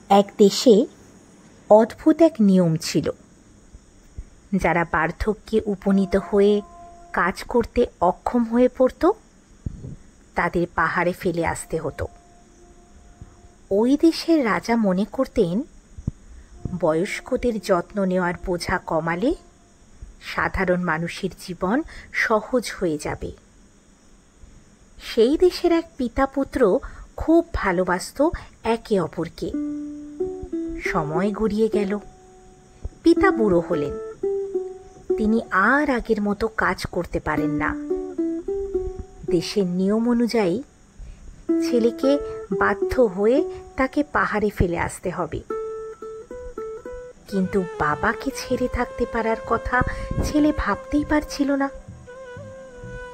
এক দেশে অদ্ভুত এক নিয়ম ছিল। যারা বার্ধক্যে উপনীত হয়ে কাজ করতে অক্ষম হয়ে পড়ত তাদের পাহাড়ে ফেলে আসতে হতো। ওই দেশের রাজা মনে করতেন বয়স্কদের যত্ন নেওয়ার বোঝা কমালে সাধারণ মানুষের জীবন সহজ হয়ে যাবে। সেই দেশের এক পিতা পুত্র খুব ভালোবাসত একে অপরকে। সময় গড়িয়ে গেল, পিতা বুড়ো হলেন। তিনি আর আগের মতো কাজ করতে পারেন না। দেশের নিয়ম অনুযায়ী ছেলেকে বাধ্য হয়ে তাকে পাহাড়ে ফেলে আসতে হবে। কিন্তু বাবাকে ছেড়ে থাকতে পারার কথা ছেলে ভাবতেই পারছিল না।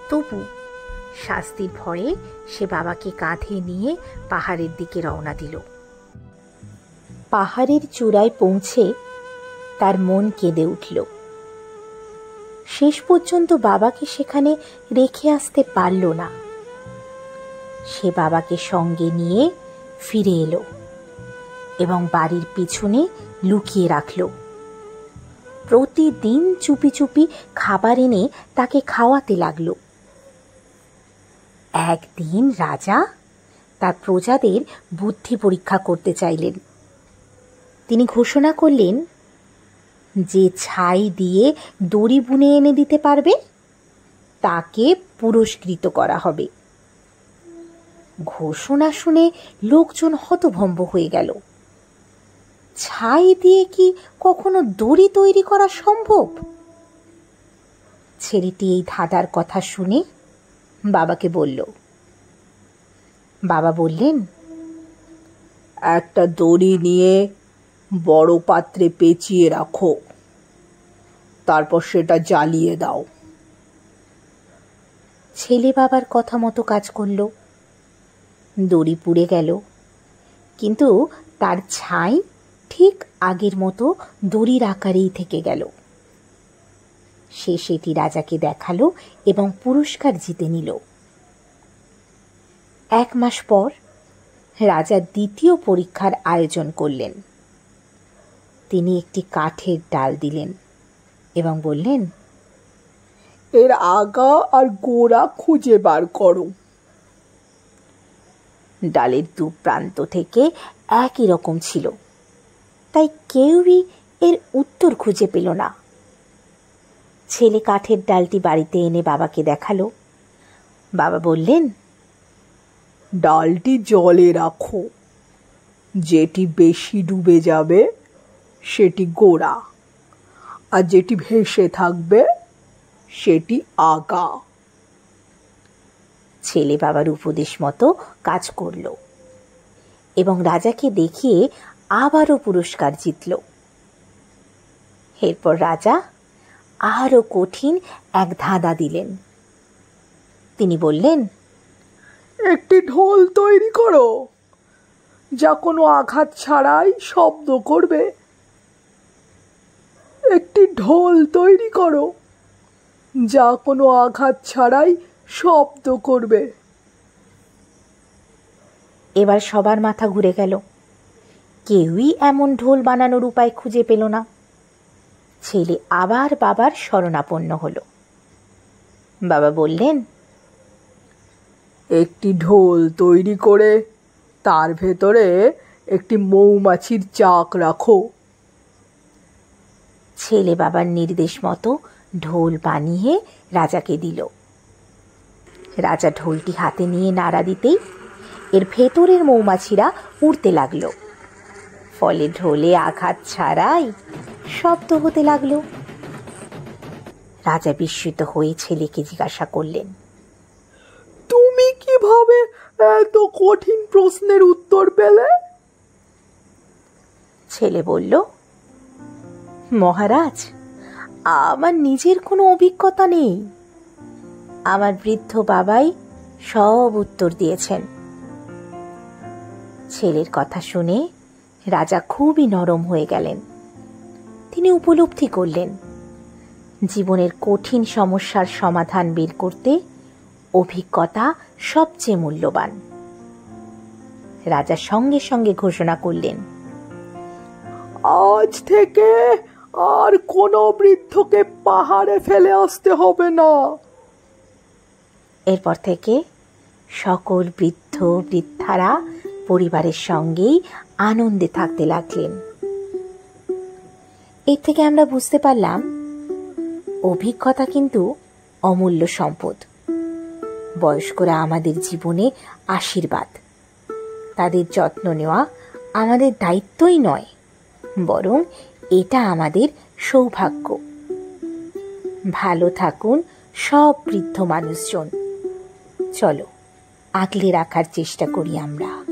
তবু শাস্তির ভয়ে সে বাবাকে কাঁধে নিয়ে পাহাড়ের দিকে রওনা দিল। পাহাড়ের চূড়ায় পৌঁছে তার মন কেঁদে উঠল। শেষ পর্যন্ত বাবাকে সেখানে রেখে আসতে পারল না। সে বাবাকে সঙ্গে নিয়ে ফিরে এলো এবং বাড়ির পিছনে লুকিয়ে রাখল। প্রতিদিন চুপি চুপি খাবার এনে তাকে খাওয়াতে লাগল। একদিন রাজা তার প্রজাদের বুদ্ধি পরীক্ষা করতে চাইলেন। তিনি ঘোষণা করলেন, যে ছাই দিয়ে দড়ি বুনে এনে দিতে পারবে তাকে পুরস্কৃত করা হবে। ঘোষণা শুনে লোকজন হতভম্ব হয়ে গেল। ছাই দিয়ে কি কখনো দড়ি তৈরি করা সম্ভব? ছেলেটি এই ধাঁধার কথা শুনে বাবাকে বলল। বাবা বললেন, একটা দড়ি নিয়ে বড় পাত্রে পেঁচিয়ে রাখো, তারপর সেটা জ্বালিয়ে দাও। ছেলে বাবার কথা মতো কাজ করল। দড়ি পুড়ে গেল, কিন্তু তার ছাই ঠিক আগের মতো দড়ির আকারেই থেকে গেল। সে সেটি রাজাকে দেখালো এবং পুরস্কার জিতে নিল। 1 মাস পর রাজা দ্বিতীয় পরীক্ষার আয়োজন করলেন। তিনি একটি কাঠের ডাল দিলেন এবং বললেন, এর আগা আর গোড়া খুঁজে বার করো। ডালের 2 প্রান্ত থেকে একই রকম ছিল, তাই কেউই এর উত্তর খুঁজে পেল না। ছেলে কাঠের ডালটি বাড়িতে এনে বাবাকে দেখালো। বাবা বললেন, ডালটি জলে রাখো, যেটি বেশি ডুবে যাবে সেটি গোড়া, আর যেটি ভেসে থাকবে সেটি আগা। ছেলে বাবার উপদেশ মতো কাজ করল এবং রাজাকে দেখিয়ে আবারও পুরস্কার জিতল। এরপর রাজা আরো কঠিন এক ধাঁধা দিলেন। তিনি বললেন, একটি ঢোল তৈরি করো, যা কোনো আঘাত ছাড়াই শব্দ করবে। একটি ঢোল তৈরি করো, যা কোনো আঘাত ছাড়াই শব্দ করবে। এবার সবার মাথা ঘুরে গেল। কেউই এমন ঢোল বানানোর উপায় খুঁজে পেল না। ছেলে আবার বাবার শরণাপন্ন হল। বাবা বললেন, একটি ঢোল তৈরি করে তার ভেতরে একটি মৌমাছির চাক রাখো। ছেলে বাবার নির্দেশ মতো ঢোল বানিয়ে রাজাকে দিল। রাজা ঢোলটি হাতে নিয়ে নাড়া দিতেই এর ভেতরের মৌমাছিরা উড়তে লাগলো। ফলে ঢোলে আঘাত ছাড়াই শব্দ হতে লাগলো। রাজা বিস্মিত হয়ে ছেলেকে জিজ্ঞাসা করলেন, তুমি কিভাবে এত কঠিন প্রশ্নের উত্তর পেলে? ছেলে বলল, মহারাজ, আমার নিজের কোনো অভিজ্ঞতা নেই। আমার বৃদ্ধ বাবাই সব উত্তর দিয়েছেন। ছেলের কথা শুনে রাজা খুবই নরম হয়ে গেলেন। তিনি উপলব্ধি করলেন, জীবনের কঠিন সমস্যার সমাধান বের করতে অভিজ্ঞতা সবচেয়ে মূল্যবান। রাজা সঙ্গে সঙ্গে ঘোষণা করলেন, আজ থেকে আর কোনো বৃদ্ধকে পাহাড়ে ফেলে আসতে হবে না। এরপর থেকে সকল বৃদ্ধ বৃদ্ধারা পরিবারের সঙ্গেই আনন্দে থাকতে লাগলেন। এর থেকে আমরা বুঝতে পারলাম অভিজ্ঞতা কিন্তু অমূল্য সম্পদ। বয়স্করা আমাদের জীবনে আশীর্বাদ। তাদের যত্ন নেওয়া আমাদের দায়িত্বই নয়, বরং এটা আমাদের সৌভাগ্য। ভালো থাকুন সব বৃদ্ধ মানুষজন। চলো আগলে রাখার চেষ্টা করি আমরা।